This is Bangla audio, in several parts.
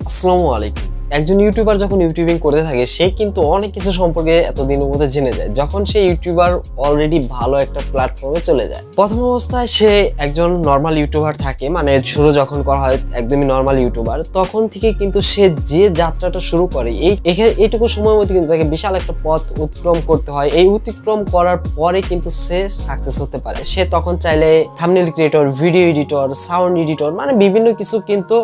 আসসালামু আলাইকুম। একজন ইউটিউবার যখন ইউটিউবিং করতে থাকে সে কিন্তু অনেক কিছু সম্পর্কে এতদিনের মধ্যে জেনে যায় যখন সে ইউটিউবার অলরেডি ভালো একটা প্ল্যাটফর্মে চলে যায়। প্রথম অবস্থায় সে একজন নর্মাল ইউটিউবার থাকে, মানে শুরু যখন করা হয় একদমই নর্মাল ইউটিউবার, তখন থেকে কিন্তু সে যে যাত্রাটা শুরু করে এইটুকু সময়ের মধ্যে কিন্তু তাকে বিশাল একটা পথ অতিক্রম করতে হয়। এই অতিক্রম করার পরে কিন্তু সে সাকসেস হতে পারে। সে তখন চাইলে thumbnail creator, video editor, sound editor, মানে বিভিন্ন কিছু কিন্তু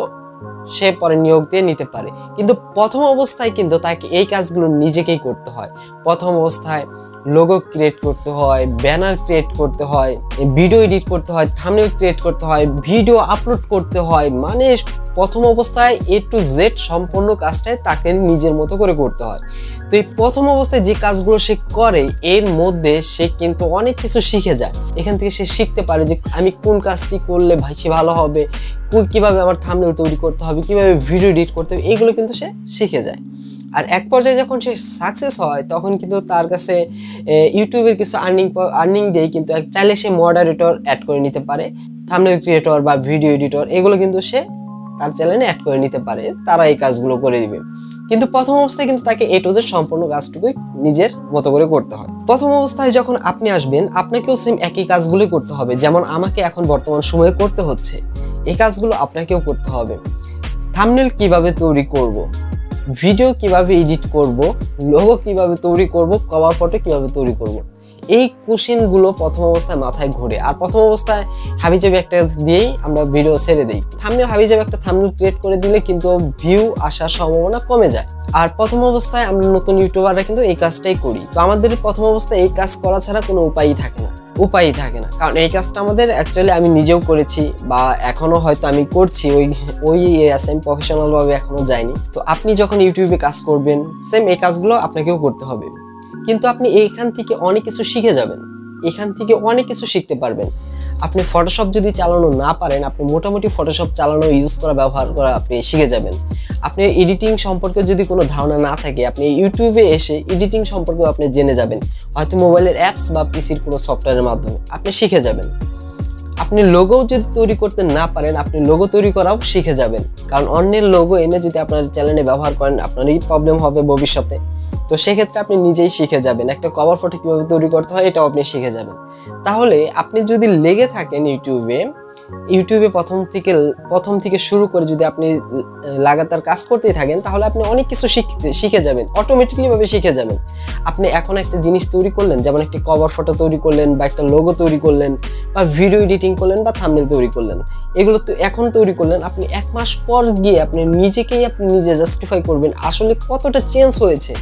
সে পরে নিয়োগ দিয়ে নিতে পারে। কিন্তু প্রথম অবস্থায় কিন্তু তাকে এই কাজগুলো নিজেকেই করতে হয়। প্রথম অবস্থায় লোগো ক্রিয়েট করতে হয়, ব্যানার ক্রিয়েট করতে হয়, ভিডিও এডিট করতে হয়, থাম্বনেল ক্রিয়েট করতে হয়, ভিডিও আপলোড করতে হয়, মানে প্রথম অবস্থায় A to Z সম্পূর্ণ কাজটাই তাকে নিজের মতো করে করতে হয়। তো এই প্রথম অবস্থায় যে কাজগুলো সে করে এর মধ্যে সে কিন্তু অনেক কিছু শিখে যায়। এখান থেকে সে শিখতে পারে যে আমি কোন কাজটি করলে বেশি ভালো হবে, কিভাবে আমার থাম্বনেল তৈরি করতে হবে, কিভাবে ভিডিও এডিট করতে হবে, এগুলো কিন্তু সে শিখে যায়। আর এক পর্যায়ে যখন সে সাকসেস হয় তখন কিন্তু তার কাছে ইউটিউবের কিছু আর্নিং দিয়ে কিন্তু চাইলে সে মডারেটর অ্যাড করে নিতে পারে, থাম্বনেল ক্রিয়েটর বা ভিডিও এডিটর, এগুলো কিন্তু সে তার চ্যানেলে অ্যাড করে নিতে পারে, তারা এই কাজগুলো করে দিবে। কিন্তু প্রথম অবস্থায় কিন্তু তাকে A to Z সম্পূর্ণ কাজটুকুই নিজের মতো করে করতে হয়। প্রথম অবস্থায় যখন আপনি আসবেন আপনাকেও সেম একই কাজগুলোই করতে হবে, যেমন আমাকে এখন বর্তমান সময়ে করতে হচ্ছে। এই কাজগুলো আপনাকেও করতে হবে। থাম্বনেল কিভাবে তৈরি করব, ভিডিও কিভাবে এডিট করব, লোগো কিভাবে তৈরি করব, কভার ফটো কিভাবে তৈরি করব, এই কোশ্চেনগুলো প্রথম অবস্থায় মাথায় ঘুরে। আর প্রথম অবস্থায় হাবিজাবি একটা দিয়েই আমরা ভিডিও ছেড়ে দিই। থাম্বনেল হাবিজাবি একটা থাম্বনেল ক্রিয়েট করে দিলে কিন্তু ভিউ আসার সম্ভাবনা কমে যায়। আর প্রথম অবস্থায় আমরা নতুন ইউটিউবাররা কিন্তু এই কাজটাই করি। তো আমাদের প্রথম অবস্থায় এই কাজ করা ছাড়া কোনো উপায়ই থাকে না, কারণ এই কাজটা আমাদের অ্যাকচুয়ালি আমি নিজেও করেছি বা এখনো হয়তো আমি করছি, ওই আমি প্রফেশনাল ভাবে এখনো যাইনি। তো আপনি যখন ইউটিউবে কাজ করবেন সেম এই কাজগুলো আপনাকেও করতে হবে। কিন্তু আপনি এখান থেকে অনেক কিছু শিখে যাবেন, এখান থেকে অনেক কিছু শিখতে পারবেন। আপনি ফটোশপ যদি চালানো না পারেন, আপনি মোটামুটি ফটোশপ চালানো, ইউজ করা, ব্যবহার করা আপনি শিখে যাবেন। আপনি এডিটিং সম্পর্কে যদি কোনো ধারণা না থাকে আপনি ইউটিউবে এসে এডিটিং সম্পর্কেও আপনি জেনে যাবেন, হয়তো মোবাইলের অ্যাপস বা পিসির কোনো সফটওয়্যারের মাধ্যমে আপনি শিখে যাবেন। আপনি লোগো যদি তৈরি করতে না পারেন আপনি লোগো তৈরি করাও শিখে যাবেন, কারণ অন্যের লোগো এনে যদি আপনার চ্যানেলে ব্যবহার করেন আপনারই প্রবলেম হবে ভবিষ্যতে। তো সেক্ষেত্রে আপনি নিজেই শিখে যাবেন। একটা কভার ফটো কীভাবে তৈরি করতে হয় এটাও আপনি শিখে যাবেন। তাহলে আপনি যদি লেগে থাকেন ইউটিউবে প্রথম থেকে শুরু করে যদি আপনি লাগাতার কাজ করতেই থাকেন তাহলে আপনি অনেক কিছু শিখে যাবেন, অটোমেটিকলি ভাবে শিখে যাবেন। আপনি এখন একটা জিনিস তৈরি করলেন, যেমন একটি কভার ফটো তৈরি করলেন বা একটা লোগো তৈরি করলেন বা ভিডিও এডিটিং করলেন বা থাম্বনেল তৈরি করলেন, এগুলো তো এখন তৈরি করলেন, আপনি 1 মাস পর গিয়ে আপনি নিজে জাস্টিফাই করবেন আসলে কতটা চেঞ্জ হয়েছে।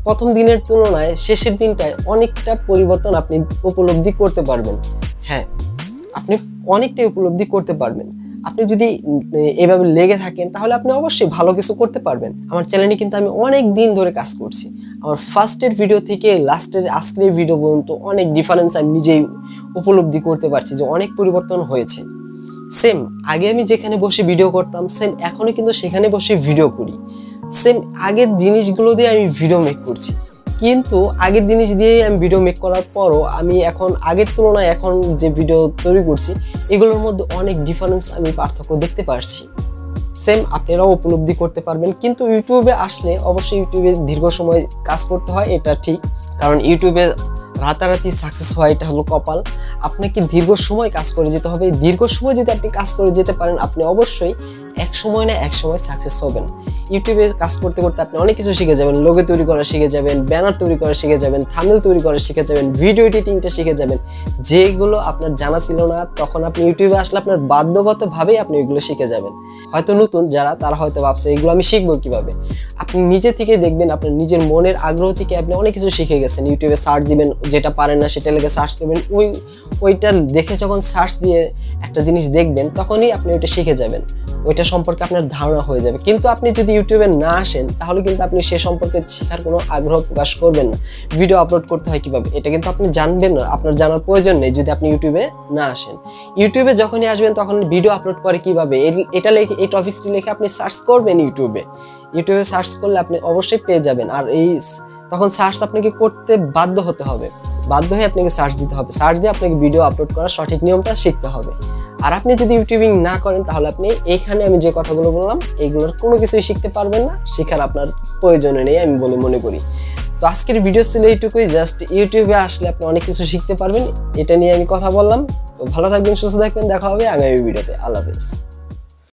প্রথম দিনের তুলনায় শেষের দিনটায় অনেকটা পরিবর্তন আপনি উপলব্ধি করতে পারবেন। হ্যাঁ, আপনি অনেকটাই উপলব্ধি করতে পারবেন। আপনি যদি এভাবে লেগে থাকেন তাহলে আপনি অবশ্যই ভালো কিছু করতে পারবেন। আমার চ্যানেলে কিন্তু আমি অনেক দিন ধরে কাজ করছি। আমার ফার্স্টের ভিডিও থেকে লাস্টের আজকের ভিডিও পর্যন্ত অনেক ডিফারেন্স আমি নিজেই উপলব্ধি করতে পারছি যে অনেক পরিবর্তন হয়েছে। সেম আগে আমি যেখানে বসে ভিডিও করতাম সেম এখনও কিন্তু সেখানে বসে ভিডিও করি। সেম আগের জিনিসগুলো দিয়ে আমি ভিডিও মেক করছি, কিন্তু আগের জিনিস দিয়ে আমি ভিডিও মেক করার পরও আমি এখন আগের তুলনায় এখন যে ভিডিও তৈরি করছি এগুলোর মধ্যে অনেক ডিফারেন্স আমি পার্থক্য দেখতে পারছি। সেম আপনারাও উপলব্ধি করতে পারবেন। কিন্তু ইউটিউবে আসলে অবশ্যই ইউটিউবে দীর্ঘ সময় কাজ করতে হয়, এটা ঠিক, কারণ ইউটিউবে রাতারাতি সাকসেস হয় এটা হলো কপাল। আপনাকে দীর্ঘ সময় কাজ করে যেতে হবে। দীর্ঘ সময় যদি আপনি কাজ করে যেতে পারেন আপনি অবশ্যই এক সময় না এক সময় সাকসেস হবেন। ইউটিউবে কাজ করতে করতে আপনি অনেক কিছু শিখে যাবেন, লোগো তৈরি করা শিখে যাবেন, ব্যানার তৈরি করা শিখে যাবেন, থাম্বনেল তৈরি করা শিখে যাবেন, ভিডিও এডিটিংটা শিখে যাবেন। যেগুলো আপনার জানা ছিল না তখন আপনি ইউটিউবে আসলে আপনার বাধ্যগতভাবেই আপনি এগুলো শিখে যাবেন। হয়তো নতুন যারা তারা হয়তো ভাবছে এগুলো আমি শিখবো কিভাবে, আপনি নিজে থেকে দেখবেন, আপনার নিজের মনের আগ্রহ থেকে আপনি অনেক কিছু শিখে গেছেন। ইউটিউবে সার্চ দিবেন, যেটা পারেন না সেটা লেগে সার্চ করবেন, ওইটা দেখে যখন সার্চ দিয়ে একটা জিনিস দেখবেন তখনই আপনি ওইটা শিখে যাবেন, ওইটা সম্পর্কে আপনার ধারণা হয়ে যাবে। কিন্তু আপনি যদি ইউটিউবে না আসেন তাহলে কিন্তু আপনি সে সম্পর্কে শেখার কোনো আগ্রহ প্রকাশ করবেন না। ভিডিও আপলোড করতে হয় কীভাবে এটা কিন্তু আপনি জানবেন না, আপনার জানার প্রয়োজন নেই যদি আপনি ইউটিউবে না আসেন। ইউটিউবে যখনই আসবেন তখন ভিডিও আপলোড করে কীভাবে এটা লিখে, এই টপিকটি লিখে আপনি সার্চ করবেন ইউটিউবে সার্চ করলে আপনি অবশ্যই পেয়ে যাবেন। আর তখন সার্চ আপনাকে করতে বাধ্য হয়ে আপনাকে সার্চ দিতে হবে, সার্চ দিয়ে আপনাকে ভিডিও আপলোড করার সঠিক নিয়মটা শিখতে হবে। আর আপনি যদি ইউটিউবিং না করেন তাহলে আপনি এখানে আমি যে কথাগুলো বললাম এইগুলোর কোনো কিছুই শিখতে পারবেন না, শেখার আপনার প্রয়োজন নেই আমি বলে মনে করি। তো আজকের ভিডিও ছিল এইটুকুই, জাস্ট ইউটিউবে আসলে আপনি অনেক কিছু শিখতে পারবেন, এটা নিয়ে আমি কথা বললাম। তো ভালো থাকবেন, সুস্থ থাকবেন, দেখা হবে আগামী ভিডিওতে। আল্লাহ হাফেজ।